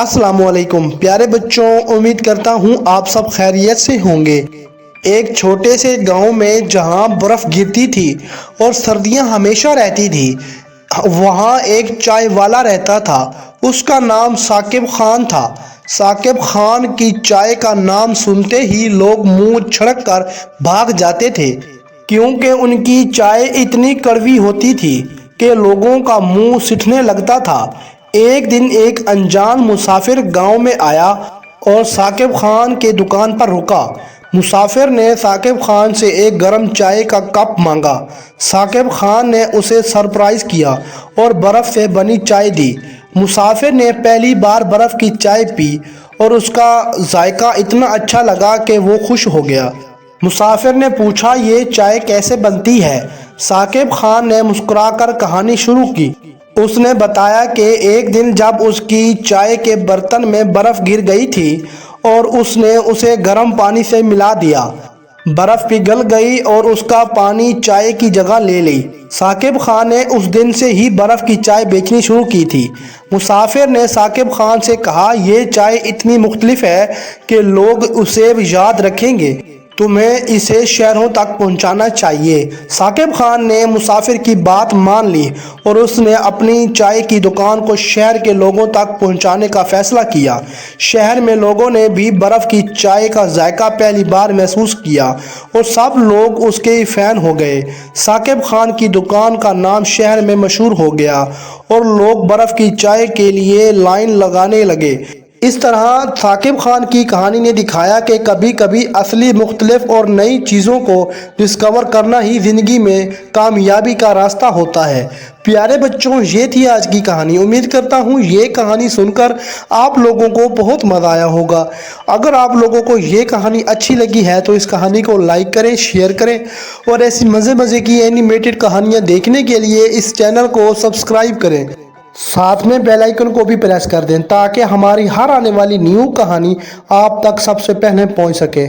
السلام علیکم پیارے بچوں، امید کرتا ہوں آپ سب خیریت سے ہوں گے۔ ایک چھوٹے سے گاؤں میں جہاں برف گرتی تھی اور سردیاں ہمیشہ رہتی تھی، وہاں ایک چائے والا رہتا تھا۔ اس کا نام ثاقب خان تھا۔ ثاقب خان کی چائے کا نام سنتے ہی لوگ منہ چھڑک کر بھاگ جاتے تھے، کیونکہ ان کی چائے اتنی کڑوی ہوتی تھی کہ لوگوں کا منہ سٹنے لگتا تھا۔ ایک دن ایک انجان مسافر گاؤں میں آیا اور ثاقب خان کے دکان پر رکا۔ مسافر نے ثاقب خان سے ایک گرم چائے کا کپ مانگا۔ ثاقب خان نے اسے سرپرائز کیا اور برف سے بنی چائے دی۔ مسافر نے پہلی بار برف کی چائے پی اور اس کا ذائقہ اتنا اچھا لگا کہ وہ خوش ہو گیا۔ مسافر نے پوچھا، یہ چائے کیسے بنتی ہے؟ ثاقب خان نے مسکرا کر کہانی شروع کی۔ اس نے بتایا کہ ایک دن جب اس کی چائے کے برتن میں برف گر گئی تھی اور اس نے اسے گرم پانی سے ملا دیا۔ برف پگھل گئی اور اس کا پانی چائے کی جگہ لے لی۔ ثاقب خان نے اس دن سے ہی برف کی چائے بیچنی شروع کی تھی۔ مسافر نے ثاقب خان سے کہا، یہ چائے اتنی مختلف ہے کہ لوگ اسے یاد رکھیں گے۔ تمہیں اسے شہروں تک پہنچانا چاہیے۔ ثاقب خان نے مسافر کی بات مان لی اور اس نے اپنی چائے کی دکان کو شہر کے لوگوں تک پہنچانے کا فیصلہ کیا۔ شہر میں لوگوں نے بھی برف کی چائے کا ذائقہ پہلی بار محسوس کیا اور سب لوگ اس کے فین ہو گئے۔ ثاقب خان کی دکان کا نام شہر میں مشہور ہو گیا اور لوگ برف کی چائے کے لیے لائن لگانے لگے۔ اس طرح ثاقب خان کی کہانی نے دکھایا کہ کبھی کبھی اصلی، مختلف اور نئی چیزوں کو ڈسکور کرنا ہی زندگی میں کامیابی کا راستہ ہوتا ہے۔ پیارے بچوں، یہ تھی آج کی کہانی۔ امید کرتا ہوں یہ کہانی سن کر آپ لوگوں کو بہت مزہ آیا ہوگا۔ اگر آپ لوگوں کو یہ کہانی اچھی لگی ہے تو اس کہانی کو لائک کریں، شیئر کریں اور ایسی مزے کی اینیمیٹڈ کہانیاں دیکھنے کے لیے اس چینل کو سبسکرائب کریں۔ ساتھ میں بیل آئیکن کو بھی پریس کر دیں تاکہ ہماری ہر آنے والی نیو کہانی آپ تک سب سے پہلے پہنچ سکے۔